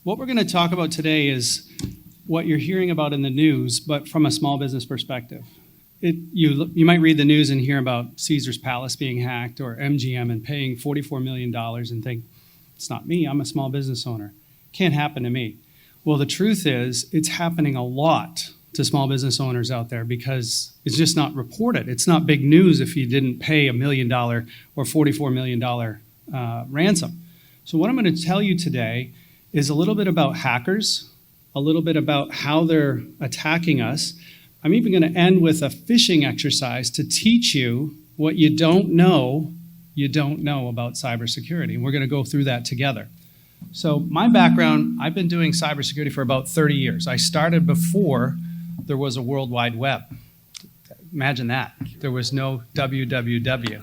What we're going to talk about today is what you're hearing about in the news, but from a small business perspective. You might read the news and hear about Caesar's Palace being hacked or MGM and paying $44 million and think, it's not me, I'm a small business owner. Can't happen to me. Well, the truth is it's happening a lot to small business owners out there because it's just not reported. It's not big news if you didn't pay $1 million or $44 million ransom. So what I'm going to tell you today is a little bit about hackers, a little bit about how they're attacking us. I'm even going to end with a phishing exercise to teach you what you don't know about cybersecurity. And we're going to go through that together. So my background, I've been doing cybersecurity for about 30 years. I started before there was a World Wide Web. Imagine that. There was no www.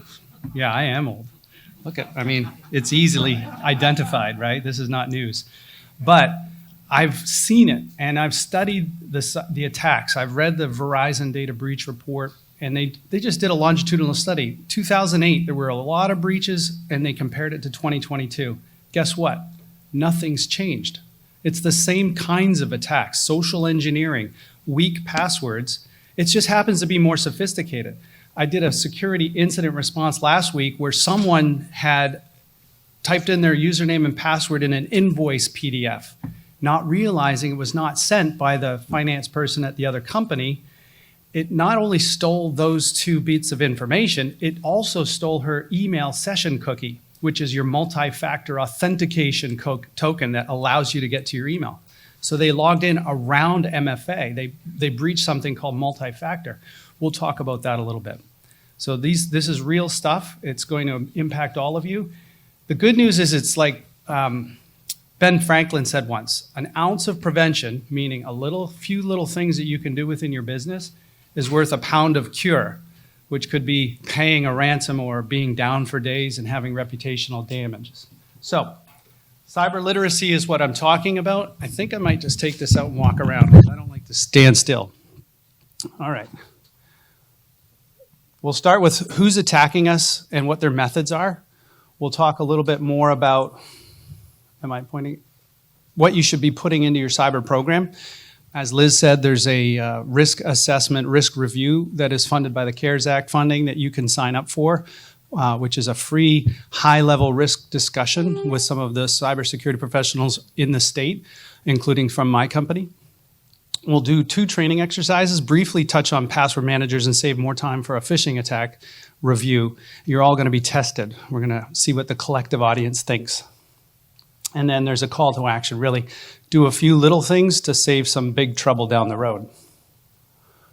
Yeah, I am old. It's easily identified, right? This is not news. But I've seen it, and I've studied the attacks. I've read the Verizon data breach report, and they just did a longitudinal study. 2008, there were a lot of breaches, and they compared it to 2022. Guess what? Nothing's changed. It's the same kinds of attacks, social engineering, weak passwords. It just happens to be more sophisticated. I did a security incident response last week where someone had typed in their username and password in an invoice PDF, not realizing it was not sent by the finance person at the other company. It not only stole those 2 bits of information, it also stole her email session cookie, which is your multi-factor authentication token that allows you to get to your email. So they logged in around MFA. They breached something called multi-factor. We'll talk about that a little bit. So this is real stuff. It's going to impact all of you. The good news is it's like Ben Franklin said once, an ounce of prevention, meaning few little things that you can do within your business, is worth a pound of cure, which could be paying a ransom or being down for days and having reputational damages. So cyber literacy is what I'm talking about. I think I might just take this out and walk around because I don't like to stand still. All right. We'll start with who's attacking us and what their methods are. We'll talk a little bit more about, what you should be putting into your cyber program. As Liz said, there's a risk assessment, risk review that is funded by the CARES Act funding that you can sign up for, which is a free high-level risk discussion with some of the cybersecurity professionals in the state, including from my company. We'll do 2 training exercises, briefly touch on password managers and save more time for a phishing attack review. You're all going to be tested. We're going to see what the collective audience thinks. And then there's a call to action, really do a few little things to save some big trouble down the road.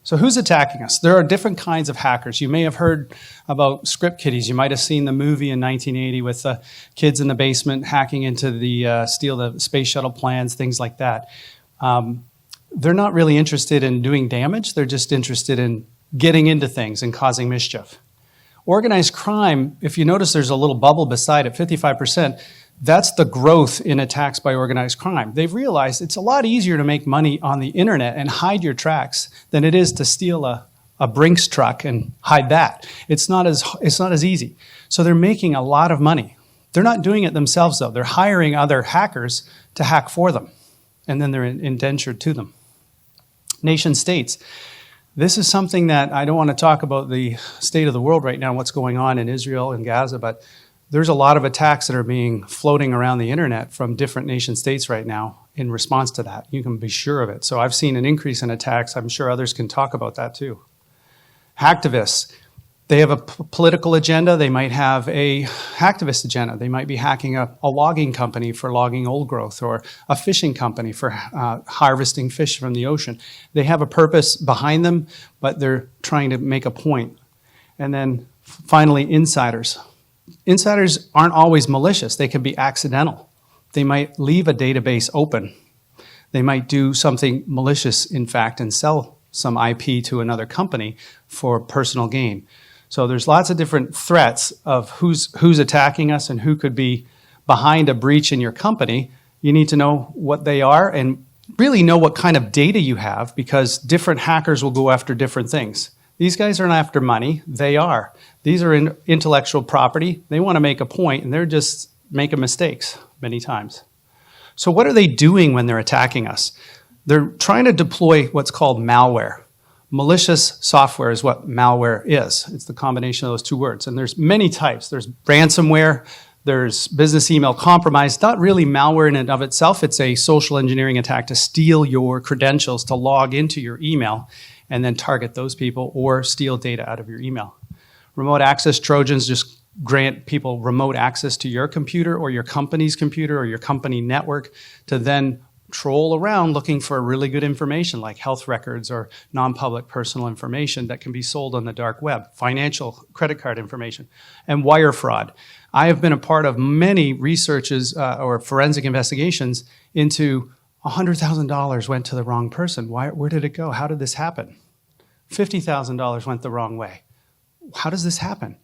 So who's attacking us? There are different kinds of hackers. You may have heard about script kiddies. You might have seen the movie in 1980 with the kids in the basement hacking into steal the space shuttle plans, things like that. They're not really interested in doing damage. They're just interested in getting into things and causing mischief. Organized crime, if you notice there's a little bubble beside it, 55%, that's the growth in attacks by organized crime. They've realized it's a lot easier to make money on the internet and hide your tracks than it is to steal a Brinks truck and hide that. It's not as easy. So they're making a lot of money. They're not doing it themselves, though. They're hiring other hackers to hack for them, and then they're indentured to them. Nation states. This is something that I don't want to talk about the state of the world right now, what's going on in Israel and Gaza, but there's a lot of attacks that are being floating around the internet from different nation states right now in response to that. You can be sure of it. So I've seen an increase in attacks. I'm sure others can talk about that too. Hacktivists. They have a political agenda. They might have a hacktivist agenda. They might be hacking a logging company for logging old growth or a fishing company for harvesting fish from the ocean. They have a purpose behind them, but they're trying to make a point. And then finally, insiders. Insiders aren't always malicious. They can be accidental. They might leave a database open. They might do something malicious, in fact, and sell some IP to another company for personal gain. So there's lots of different threats of who's attacking us and who could be behind a breach in your company. You need to know what they are and really know what kind of data you have, because different hackers will go after different things. These guys aren't after money. They are. These are intellectual property. They want to make a point, and they're just making mistakes many times. So what are they doing when they're attacking us? They're trying to deploy what's called malware. Malicious software is what malware is. It's the combination of those two words. And there's many types. There's ransomware, there's business email compromise, not really malware in and of itself. It's a social engineering attack to steal your credentials to log into your email and then target those people or steal data out of your email. Remote access Trojans just grant people remote access to your computer or your company's computer or your company network to then troll around looking for really good information like health records or non-public personal information that can be sold on the dark web, financial credit card information, and wire fraud. I have been a part of many researches or forensic investigations into $100,000 went to the wrong person. Where did it go? How did this happen? $50,000 went the wrong way. How does this happen?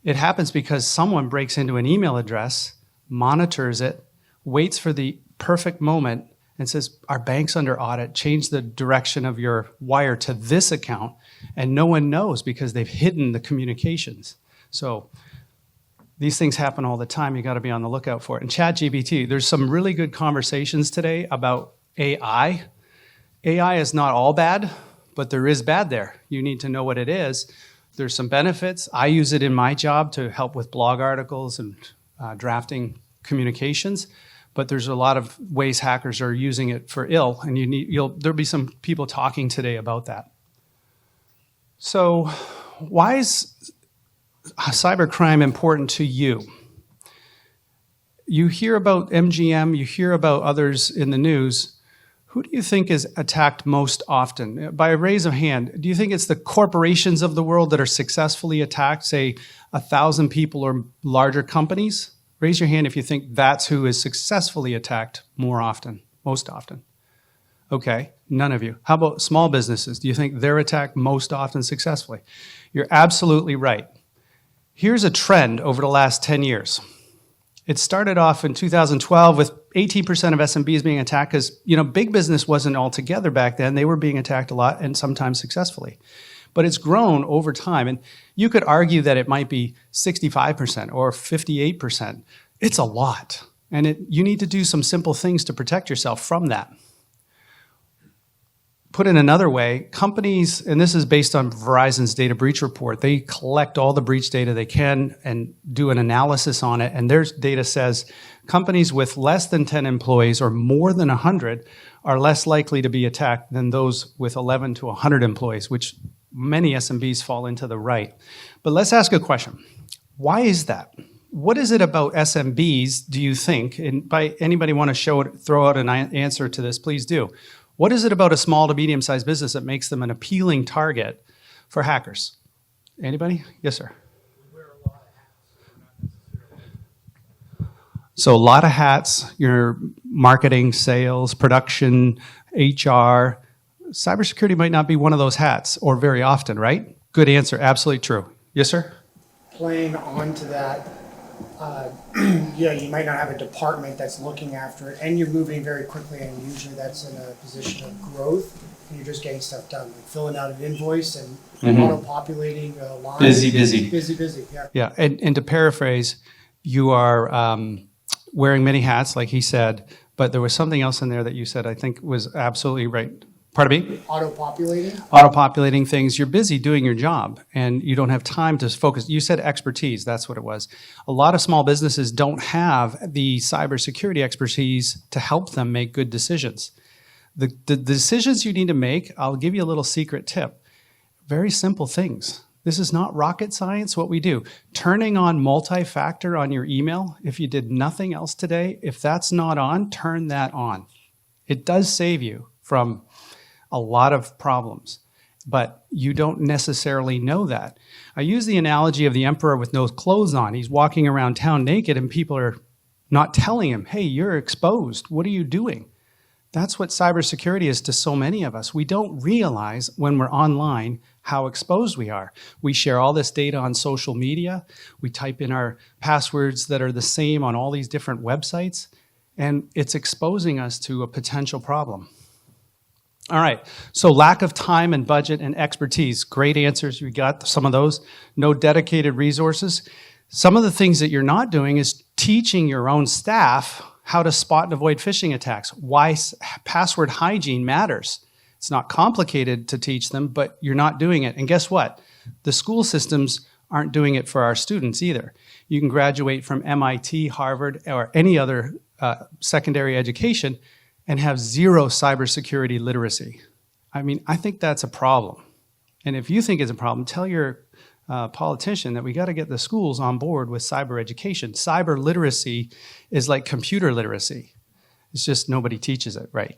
It happens because someone breaks into an email address, monitors it, waits for the perfect moment, and says, our bank's under audit, change the direction of your wire to this account, and no one knows because they've hidden the communications. So these things happen all the time. You got to be on the lookout for it. And ChatGPT, there's some really good conversations today about AI. AI is not all bad, but there is bad there. You need to know what it is. There's some benefits. I use it in my job to help with blog articles and drafting communications. But there's a lot of ways hackers are using it for ill, and there'll be some people talking today about that. So why is cybercrime important to you? You hear about MGM, you hear about others in the news. Who do you think is attacked most often? By a raise of hand, do you think it's the corporations of the world that are successfully attacked, say 1,000 people or larger companies? Raise your hand if you think that's who is successfully attacked more often, most often. Okay, none of you. How about small businesses? Do you think they're attacked most often successfully? You're absolutely right. Here's a trend over the last 10 years. It started off in 2012 with 18% of SMBs being attacked because, big business wasn't all together back then. They were being attacked a lot and sometimes successfully. But it's grown over time. And you could argue that it might be 65% or 58%. It's a lot. And you need to do some simple things to protect yourself from that. Put in another way, companies, and this is based on Verizon's data breach report, they collect all the breach data they can and do an analysis on it. And their data says companies with less than 10 employees or more than 100 are less likely to be attacked than those with 11 to 100 employees, which many SMBs fall into the right. But let's ask a question. Why is that? What is it about SMBs, do you think, and by anybody want to throw out an answer to this, please do. What is it about a small to medium-sized business that makes them an appealing target for hackers? Anybody? Yes, sir. We wear a lot of hats, not necessarily. So a lot of hats, your marketing, sales, production, HR. Cybersecurity might not be one of those hats, or very often, right? Good answer, absolutely true. Yes, sir? Playing onto that, you might not have a department that's looking after it, and you're moving very quickly, and usually that's in a position of growth, and you're just getting stuff done, like filling out an invoice and auto-populating a line. Busy, yeah. Yeah, and to paraphrase, you are wearing many hats, like he said, but there was something else in there that you said I think was absolutely right. Pardon me? Auto-populating? Auto-populating things. You're busy doing your job, and you don't have time to focus. You said expertise. That's what it was. A lot of small businesses don't have the cybersecurity expertise to help them make good decisions. The decisions you need to make, I'll give you a little secret tip. Very simple things. This is not rocket science, what we do. Turning on multi-factor on your email, if you did nothing else today, if that's not on, turn that on. It does save you from a lot of problems, but you don't necessarily know that. I use the analogy of the emperor with no clothes on. He's walking around town naked and people are not telling him, hey, you're exposed. What are you doing? That's what cybersecurity is to so many of us. We don't realize when we're online how exposed we are. We share all this data on social media. We type in our passwords that are the same on all these different websites, and it's exposing us to a potential problem. All right, so lack of time and budget and expertise. Great answers, you got some of those. No dedicated resources. Some of the things that you're not doing is teaching your own staff how to spot and avoid phishing attacks, why password hygiene matters. It's not complicated to teach them, but you're not doing it. And guess what? The school systems aren't doing it for our students either. You can graduate from MIT, Harvard, or any other secondary education and have zero cybersecurity literacy. I mean, I think that's a problem. And if you think it's a problem, tell your politician that we got to get the schools on board with cyber education. Cyber literacy is like computer literacy. It's just nobody teaches it right.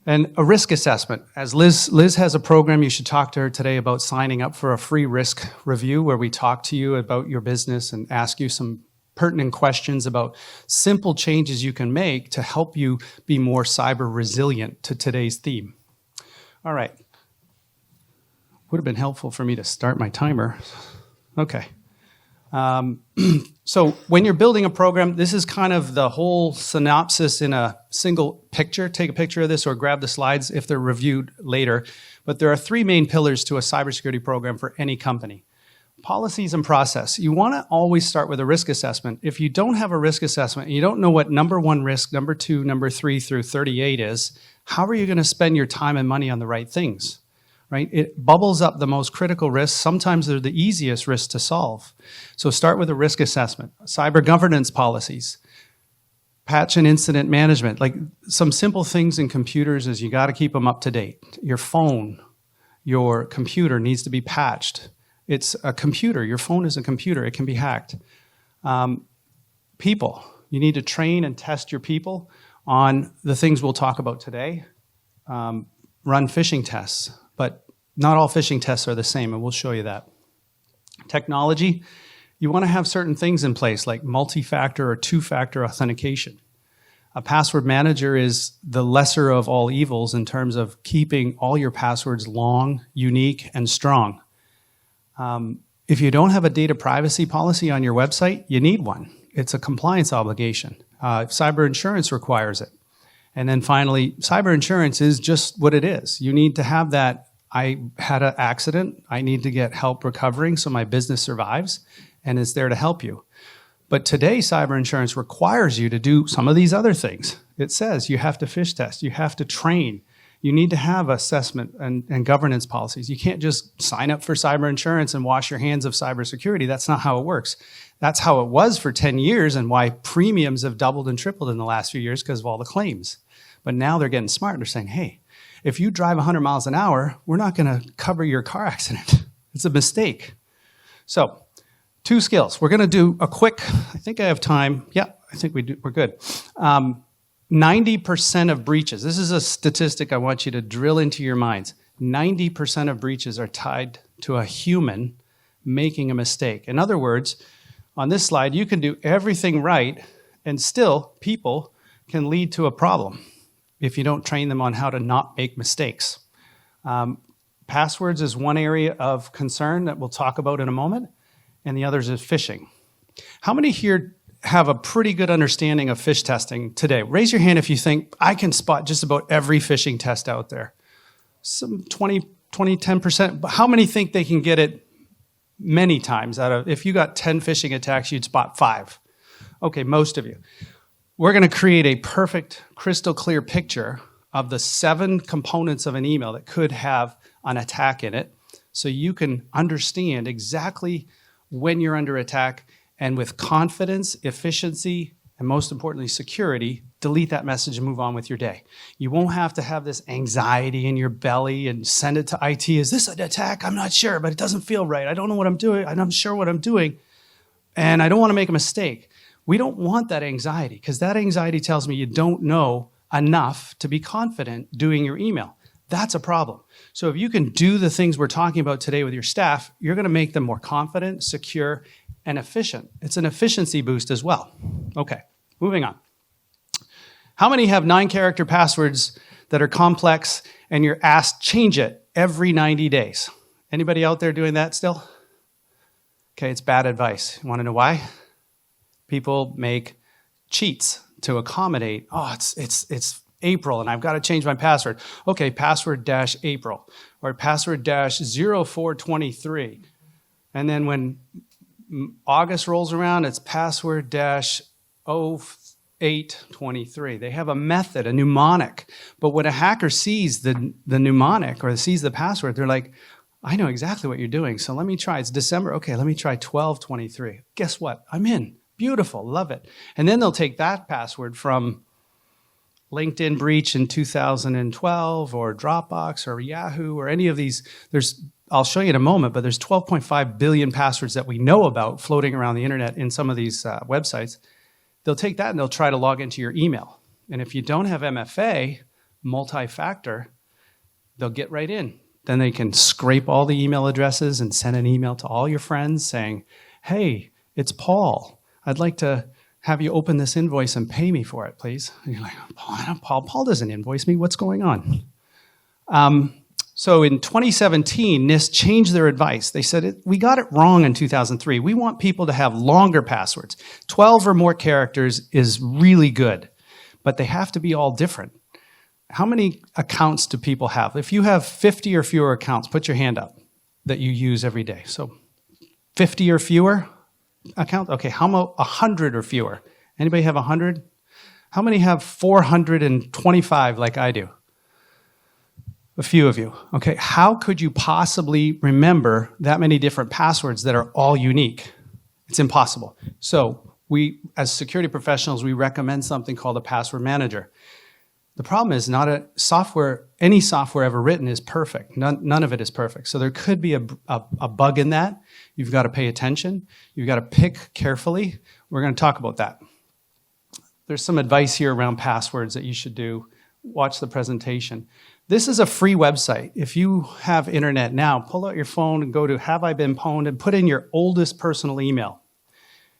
And a risk assessment. As Liz has a program, you should talk to her today about signing up for a free risk review where we talk to you about your business and ask you some pertinent questions about simple changes you can make to help you be more cyber resilient to today's theme. All right. Would have been helpful for me to start my timer. Okay. So when you're building a program, this is kind of the whole synopsis in a single picture. Take a picture of this or grab the slides if they're reviewed later. But there are three main pillars to a cybersecurity program for any company. Policies and process. You want to always start with a risk assessment. If you don't have a risk assessment, and you don't know what number 1 risk, number 2, number 3 through 38 is, how are you going to spend your time and money on the right things? Right? It bubbles up the most critical risks. Sometimes they're the easiest risks to solve. So start with a risk assessment. Cyber governance policies, patch and incident management. Like some simple things in computers is you got to keep them up to date. Your phone, your computer needs to be patched. It's a computer. Your phone is a computer. It can be hacked. People. You need to train and test your people on the things we'll talk about today. Run phishing tests. But not all phishing tests are the same, and we'll show you that. Technology, you want to have certain things in place, like multi-factor or two-factor authentication. A password manager is the lesser of all evils in terms of keeping all your passwords long, unique, and strong. If you don't have a data privacy policy on your website, you need one. It's a compliance obligation. Cyber insurance requires it. And then finally, cyber insurance is just what it is. You need to have that. I had an accident. I need to get help recovering so my business survives and is there to help you. But today, cyber insurance requires you to do some of these other things. It says you have to phish test. You have to train. You need to have assessment and governance policies. You can't just sign up for cyber insurance and wash your hands of cybersecurity. That's not how it works. That's how it was for 10 years and why premiums have doubled and tripled in the last few years because of all the claims. But now they're getting smart. They're saying, hey, if you drive 100 miles an hour, we're not going to cover your car accident. It's a mistake. So 2 skills. We're going to do a quick, I think I have time. Yeah, I think we're good. 90% of breaches, this is a statistic I want you to drill into your minds. 90% of breaches are tied to a human making a mistake. In other words, on this slide, you can do everything right and still people can lead to a problem if you don't train them on how to not make mistakes. Passwords is one area of concern that we'll talk about in a moment, and the others is phishing. How many here have a pretty good understanding of phish testing today? Raise your hand if you think, I can spot just about every phishing test out there. Some 10%. But how many think they can get it many times out of, if you got 10 phishing attacks, you'd spot 5? Okay, most of you. We're going to create a perfect, crystal clear picture of the 7 components of an email that could have an attack in it, so you can understand exactly when you're under attack, and with confidence, efficiency, and most importantly, security, delete that message and move on with your day. You won't have to have this anxiety in your belly and send it to IT. Is this an attack? I'm not sure, but it doesn't feel right. I don't know what I'm doing. I'm not sure what I'm doing, and I don't want to make a mistake. We don't want that anxiety, because that anxiety tells me you don't know enough to be confident doing your email. That's a problem. So if you can do the things we're talking about today with your staff, you're going to make them more confident, secure, and efficient. It's an efficiency boost as well. Okay, moving on. How many have 9-character passwords that are complex and you're asked change it every 90 days? Anybody out there doing that still? Okay, it's bad advice. You want to know why? People make cheats to accommodate, oh, it's April and I've got to change my password. Okay, password-April or password-0423. And then when August rolls around, it's password-0 823. They have a method, a mnemonic. But when a hacker sees the mnemonic or sees the password, they're like, I know exactly what you're doing, so let me try. It's December. Okay, let me try 1223. Guess what? I'm in. Beautiful. Love it. And then they'll take that password from LinkedIn breach in 2012 or Dropbox or Yahoo or any of these. I'll show you in a moment, but there's 12.5 billion passwords that we know about floating around the internet in some of these websites. They'll take that and they'll try to log into your email. And if you don't have MFA, multi-factor, they'll get right in. Then they can scrape all the email addresses and send an email to all your friends saying, hey, it's Paul. I'd like to have you open this invoice and pay me for it, please. And you're like, Paul doesn't invoice me. What's going on? So in 2017, NIST changed their advice. They said, we got it wrong in 2003. We want people to have longer passwords. 12 or more characters is really good, but they have to be all different. How many accounts do people have? If you have 50 or fewer accounts, put your hand up that you use every day. So 50 or fewer accounts? Okay, how about 100 or fewer? Anybody have 100? How many have 425 like I do? A few of you. Okay, how could you possibly remember that many different passwords that are all unique? It's impossible. So we, as security professionals, we recommend something called a password manager. The problem is any software ever written is perfect. None of it is perfect. So there could be a bug in that. You've got to pay attention. You've got to pick carefully. We're going to talk about that. There's some advice here around passwords that you should do. Watch the presentation. This is a free website. If you have internet now, pull out your phone and go to Have I Been Pwned and put in your oldest personal email.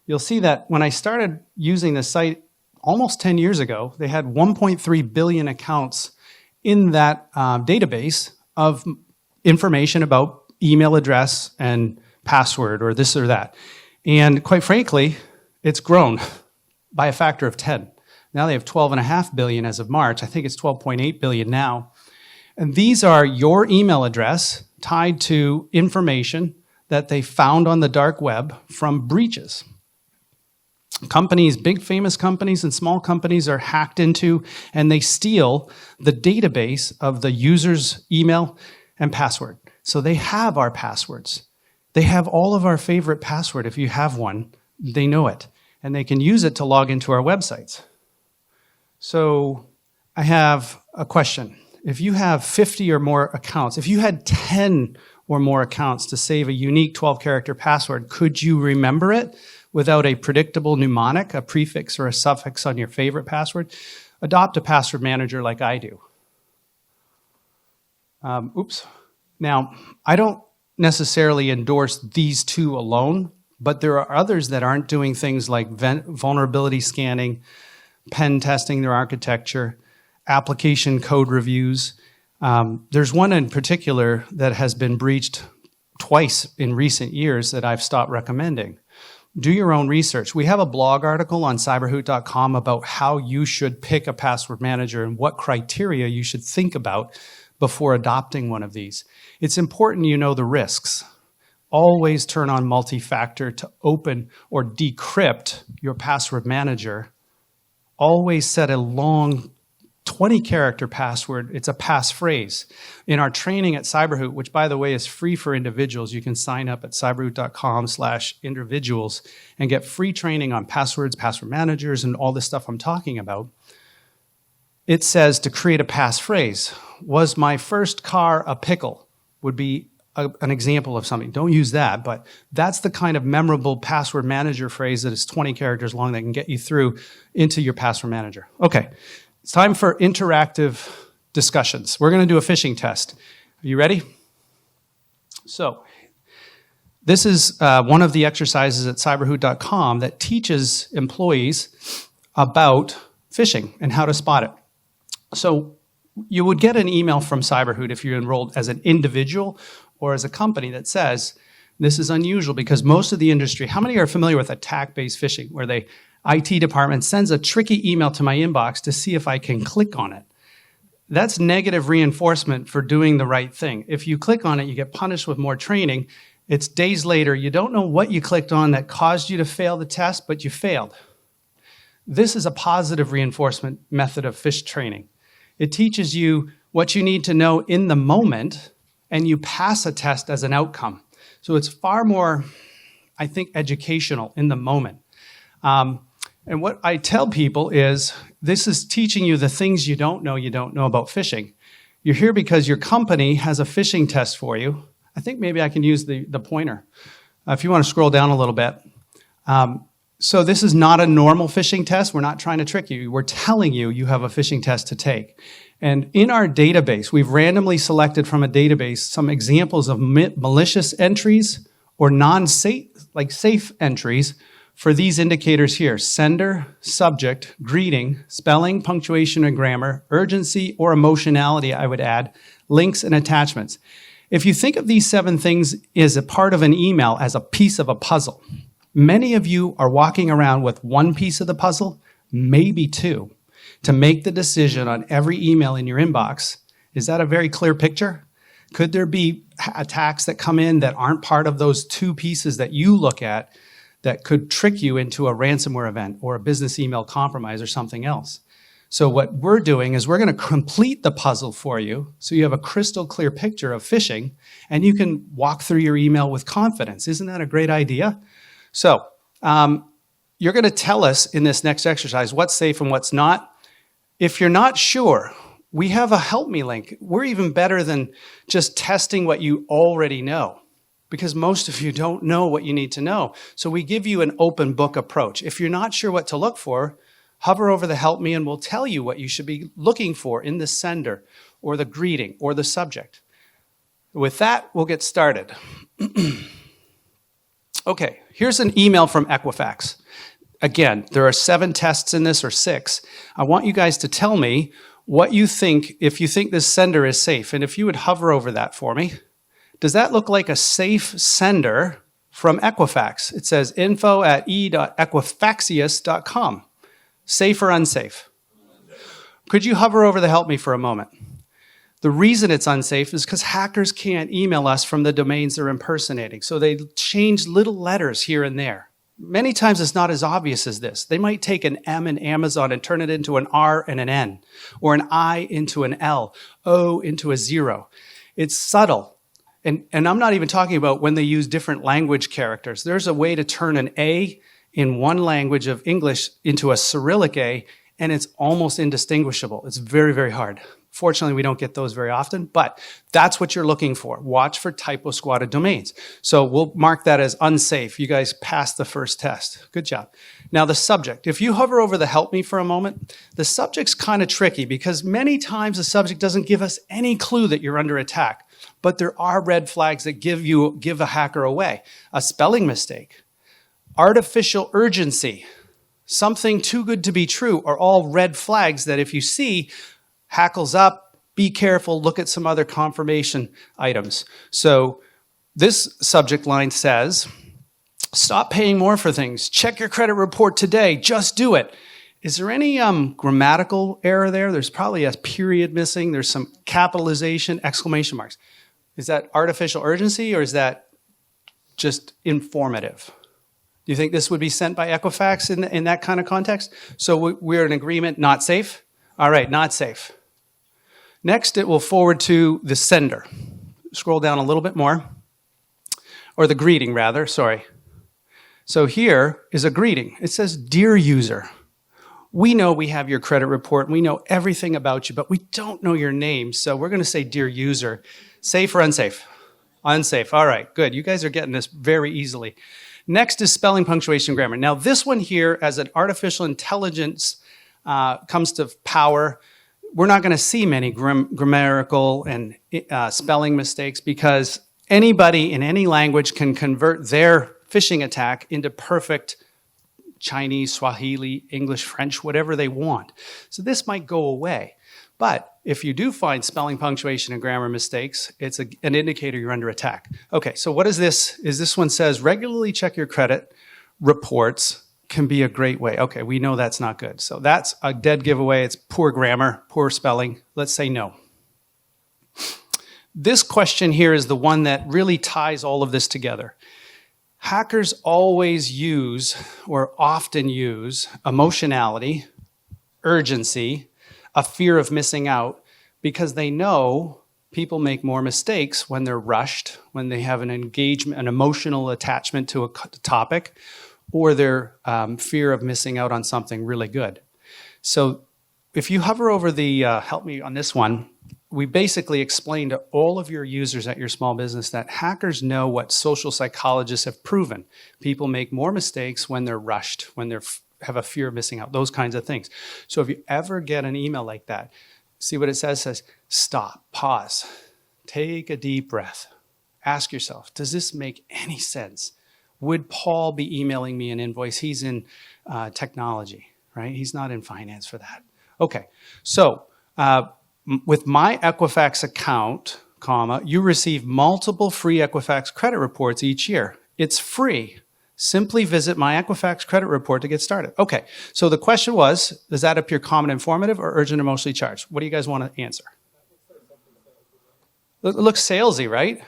You'll see that when I started using this site almost 10 years ago, they had 1.3 billion accounts in that database of information about email address and password or this or that. And quite frankly, it's grown by a factor of 10. Now they have 12.5 billion as of March. I think it's 12.8 billion now. And these are your email address tied to information that they found on the dark web from breaches. Companies, big famous companies and small companies are hacked into, and they steal the database of the user's email and password. So they have our passwords. They have all of our favorite password. If you have one, they know it, and they can use it to log into our websites. So I have a question. If you have 50 or more accounts, if you had 10 or more accounts to save a unique 12-character password, could you remember it without a predictable mnemonic, a prefix or a suffix on your favorite password? Adopt a password manager like I do. Now, I don't necessarily endorse these two alone, but there are others that aren't doing things like vulnerability scanning, pen testing their architecture, application code reviews. There's one in particular that has been breached twice in recent years that I've stopped recommending. Do your own research. We have a blog article on cyberhoot.com about how you should pick a password manager and what criteria you should think about before adopting one of these. It's important you know the risks. Always turn on multi-factor to open or decrypt your password manager. Always set a long 20-character password. It's a passphrase. In our training at Cyberhoot, which by the way is free for individuals, you can sign up at cyberhoot.com/individuals and get free training on passwords, password managers, and all this stuff I'm talking about. It says to create a passphrase. Was my first car a pickle? Would be an example of something. Don't use that, but that's the kind of memorable password manager phrase that is 20 characters long that can get you through into your password manager. Okay. It's time for interactive discussions. We're going to do a phishing test. Are you ready? So, this is one of the exercises at cyberhoot.com that teaches employees about phishing and how to spot it. So, you would get an email from Cyberhoot if you're enrolled as an individual or as a company that says, this is unusual because most of the industry, how many are familiar with attack-based phishing, where the IT department sends a tricky email to my inbox to see if I can click on it? That's negative reinforcement for doing the right thing. If you click on it, you get punished with more training. It's days later, you don't know what you clicked on that caused you to fail the test, but you failed. This is a positive reinforcement method of fish training. It teaches you what you need to know in the moment, and you pass a test as an outcome. So it's far more, I think, educational in the moment. And what I tell people is this is teaching you the things you don't know about phishing. You're here because your company has a phishing test for you. I think maybe I can use the pointer. If you want to scroll down a little bit. So this is not a normal phishing test. We're not trying to trick you. We're telling you you have a phishing test to take. And in our database, we've randomly selected from a database some examples of malicious entries or non-safe, like safe entries for these indicators here: sender, subject, greeting, spelling, punctuation and grammar, urgency or emotionality, I would add, links and attachments. If you think of these 7 things as a part of an email as a piece of a puzzle, many of you are walking around with one piece of the puzzle, maybe 2, to make the decision on every email in your inbox. Is that a very clear picture? Could there be attacks that come in that aren't part of those 2 pieces that you look at that could trick you into a ransomware event or a business email compromise or something else? So what we're doing is we're going to complete the puzzle for you so you have a crystal clear picture of phishing and you can walk through your email with confidence. Isn't that a great idea? So you're going to tell us in this next exercise what's safe and what's not. If you're not sure, we have a Help Me link. We're even better than just testing what you already know, because most of you don't know what you need to know. So we give you an open book approach. If you're not sure what to look for, hover over the Help Me and we'll tell you what you should be looking for in the sender or the greeting or the subject. With that, we'll get started. Okay, here's an email from Equifax. Again, there are 7 tests in this, or 6. I want you guys to tell me what you think, if you think this sender is safe. And if you would hover over that for me, does that look like a safe sender from Equifax? It says info@e.equifaxius.com. Safe or unsafe? Could you hover over the Help Me for a moment? The reason it's unsafe is because hackers can't email us from the domains they're impersonating. So they change little letters here and there. Many times it's not as obvious as this. They might take an M in Amazon and turn it into an R and an N, or an I into an L, O into a 0. It's subtle. And I'm not even talking about when they use different language characters. There's a way to turn an A in one language of English into a Cyrillic A, and it's almost indistinguishable. It's very, very hard. Fortunately, we don't get those very often, but that's what you're looking for. Watch for typo-squatted domains. So we'll mark that as unsafe. You guys passed the first test. Good job. Now the subject. If you hover over the Help Me for a moment, the subject's kind of tricky because many times the subject doesn't give us any clue that you're under attack, but there are red flags that give a hacker away. A spelling mistake, artificial urgency, something too good to be true are all red flags that if you see, hackles up, be careful, look at some other confirmation items. So this subject line says, stop paying more for things. Check your credit report today. Just do it. Is there any grammatical error there? There's probably a period missing. There's some capitalization, exclamation marks. Is that artificial urgency or is that just informative? Do you think this would be sent by Equifax in that kind of context? So we're in agreement, not safe? All right, not safe. Next, it will forward to the sender. Scroll down a little bit more. Or the greeting, rather, sorry. So here is a greeting. It says, Dear user, we know we have your credit report. We know everything about you, but we don't know your name. So we're going to say, Dear user. Safe or unsafe? Unsafe. All right, good. You guys are getting this very easily. Next is spelling, punctuation, grammar. Now, this one here, as an artificial intelligence comes to power, we're not going to see many grammatical and spelling mistakes because anybody in any language can convert their phishing attack into perfect Chinese, Swahili, English, French, whatever they want. So this might go away. But if you do find spelling, punctuation, and grammar mistakes, it's an indicator you're under attack. Okay, so what is this? This one says, regularly check your credit reports can be a great way. Okay, we know that's not good. So that's a dead giveaway. It's poor grammar, poor spelling. Let's say no. This question here is the one that really ties all of this together. Hackers always use or often use emotionality, urgency, a fear of missing out, because they know people make more mistakes when they're rushed, when they have an engagement, an emotional attachment to a topic, or their fear of missing out on something really good. So if you hover over the, help me on this one, we basically explain to all of your users at your small business that hackers know what social psychologists have proven. People make more mistakes when they're rushed, when they have a fear of missing out, those kinds of things. So if you ever get an email like that, see what it says? It says, stop, pause, take a deep breath. Ask yourself, does this make any sense? Would Paul be emailing me an invoice? He's in technology, right? He's not in finance for that. Okay, so with my Equifax account, you receive multiple free Equifax credit reports each year. It's free. Simply visit my Equifax credit report to get started. Okay, so the question was, does that appear common, informative, or urgent, emotionally charged? What do you guys want to answer? It looks salesy, right?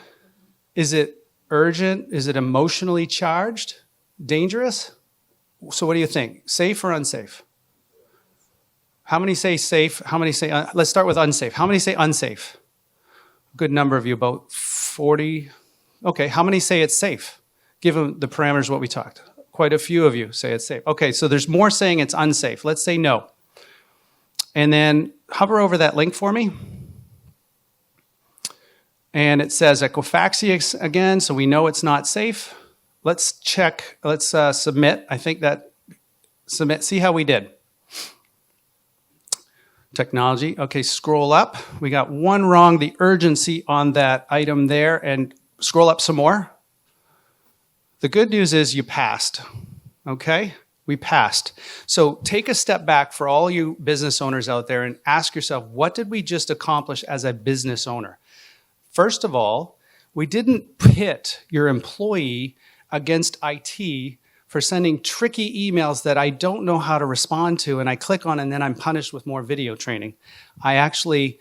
Is it urgent? Is it emotionally charged? Dangerous? So what do you think? Safe or unsafe? How many say safe? How many say, let's start with unsafe. How many say unsafe? Good number of you, about 40. Okay, how many say it's safe? Give them the parameters of what we talked. Quite a few of you say it's safe. Okay, so there's more saying it's unsafe. Let's say no. And then hover over that link for me. And it says Equifax again, so we know it's not safe. Let's check, let's submit. I think that submit, see how we did. Technology, okay, scroll up. We got one wrong, the urgency on that item there, and scroll up some more. The good news is you passed, okay? We passed. So take a step back for all you business owners out there and ask yourself, what did we just accomplish as a business owner? First of all, we didn't pit your employee against IT for sending tricky emails that I don't know how to respond to, and I click on and then I'm punished with more video training. I actually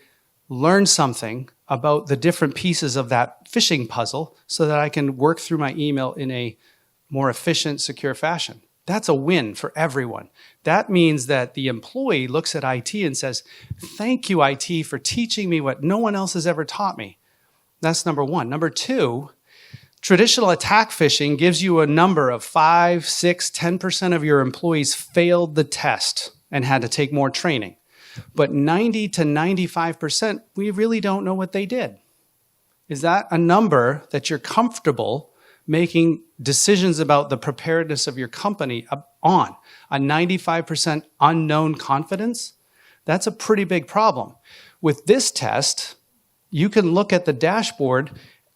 learned something about the different pieces of that phishing puzzle so that I can work through my email in a more efficient, secure fashion. That's a win for everyone. That means that the employee looks at IT and says, thank you, IT, for teaching me what no one else has ever taught me. That's number one. Number two, traditional attack phishing gives you a number of 5, 6, 10% of your employees failed the test and had to take more training. But 90 to 95%, we really don't know what they did. Is that a number that you're comfortable making decisions about the preparedness of your company on? A 95% unknown confidence? That's a pretty big problem. With this test, you can look at the dashboard,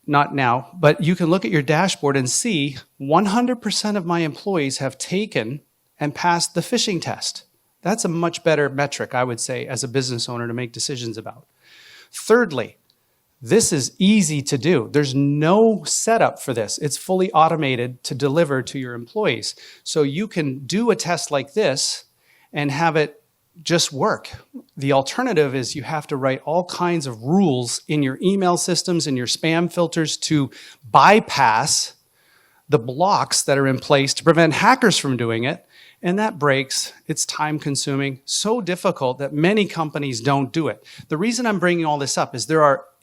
not now, but you can look at your dashboard and see 100% of my employees have taken and passed the phishing test. That's a much better metric, I would say, as a business owner to make decisions about. Thirdly, this is easy to do. There's no setup for this. It's fully automated to deliver to your employees. So you can do a test like this and have it just work. The alternative is you have to write all kinds of rules in your email systems and your spam filters to bypass the blocks that are in place to prevent hackers from doing it. And that breaks. It's time consuming, so difficult that many companies don't do it. The reason I'm bringing all this up is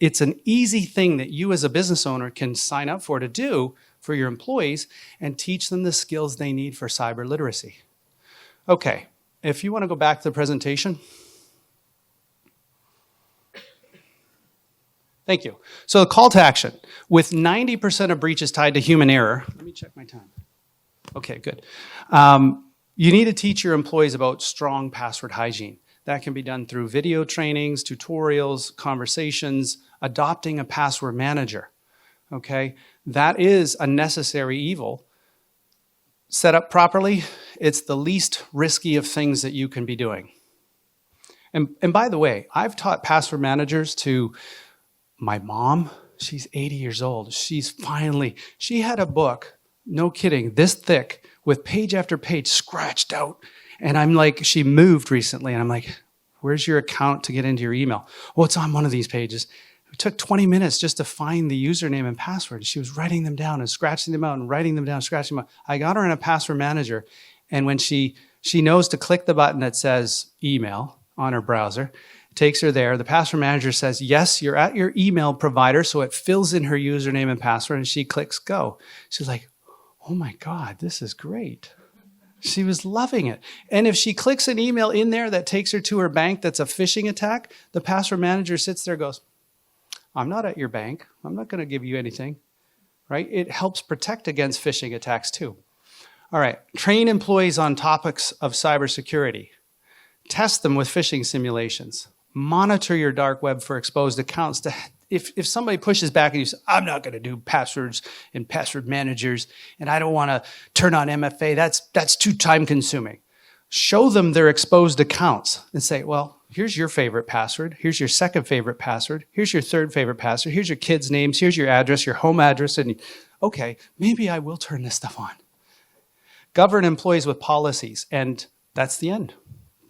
it's an easy thing that you as a business owner can sign up for to do for your employees and teach them the skills they need for cyber literacy. Okay, if you want to go back to the presentation. Thank you. So the call to action. With 90% of breaches tied to human error, let me check my time. Okay, good. You need to teach your employees about strong password hygiene. That can be done through video trainings, tutorials, conversations, adopting a password manager. Okay, that is a necessary evil. Set up properly, it's the least risky of things that you can be doing. And by the way, I've taught password managers to my mom. She's 80 years old. She had a book, no kidding, this thick, with page after page scratched out. And I'm like, she moved recently, and I'm like, where's your account to get into your email? Well, it's on one of these pages. It took 20 minutes just to find the username and password. She was writing them down and scratching them out and writing them down, scratching them out. I got her in a password manager, and when she knows to click the button that says email on her browser, takes her there. The password manager says, yes, you're at your email provider, so it fills in her username and password, and she clicks go. She's like, oh my God, this is great. She was loving it. And if she clicks an email in there that takes her to her bank that's a phishing attack, the password manager sits there and goes, I'm not at your bank. I'm not going to give you anything, right? It helps protect against phishing attacks too. All right, train employees on topics of cybersecurity. Test them with phishing simulations. Monitor your dark web for exposed accounts. If somebody pushes back and you say, I'm not going to do passwords and password managers, and I don't want to turn on MFA, that's too time consuming. Show them their exposed accounts and say, well, here's your favorite password. Here's your second favorite password. Here's your third favorite password. Here's your kids' names. Here's your address, your home address. And okay, maybe I will turn this stuff on. Govern employees with policies. And that's the end.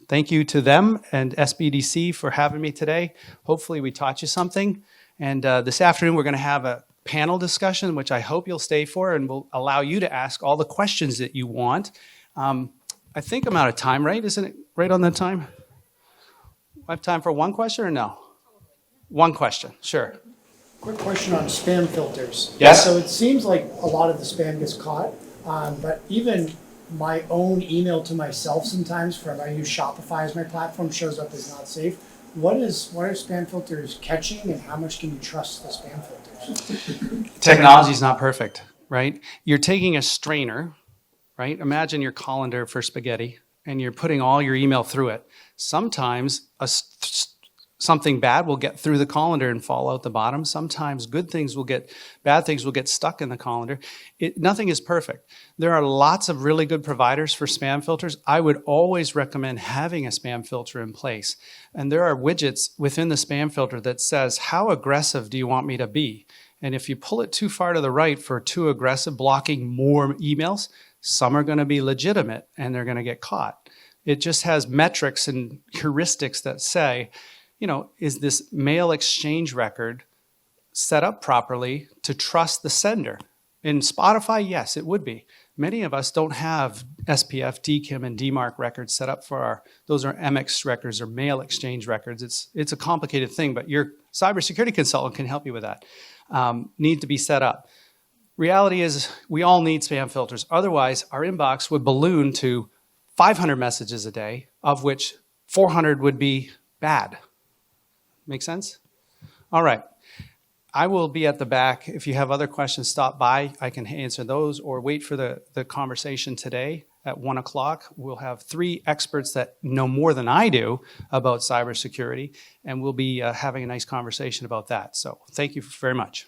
Thank you to them and SBDC for having me today. Hopefully we taught you something. And this afternoon, we're going to have a panel discussion, which I hope you'll stay for, and will allow you to ask all the questions that you want. I think I'm out of time, right? Isn't it right on the time? I have time for one question or no? One question, sure. Quick question on spam filters. Yes? So it seems like a lot of the spam gets caught, but even my own email to myself sometimes from, I use Shopify as my platform, shows up as not safe. What are spam filters catching, and how much can you trust the spam filters? Technology is not perfect, right? You're taking a strainer, right? Imagine your colander for spaghetti, and you're putting all your email through it. Sometimes something bad will get through the colander and fall out the bottom. Sometimes bad things will get stuck in the colander. Nothing is perfect. There are lots of really good providers for spam filters. I would always recommend having a spam filter in place. And there are widgets within the spam filter that says, how aggressive do you want me to be? And if you pull it too far to the right for too aggressive, blocking more emails, some are going to be legitimate and they're going to get caught. It just has metrics and heuristics that say, is this mail exchange record set up properly to trust the sender? In Spotify, yes, it would be. Many of us don't have SPF, DKIM, and DMARC records set up for those are MX records or mail exchange records. It's a complicated thing, but your cybersecurity consultant can help you with that. Need to be set up. Reality is we all need spam filters. Otherwise, our inbox would balloon to 500 messages a day, of which 400 would be bad. Make sense? All right. I will be at the back. If you have other questions, stop by. I can answer those, or wait for the conversation today at 1 o'clock. We'll have 3 experts that know more than I do about cybersecurity, and we'll be having a nice conversation about that. So thank you very much.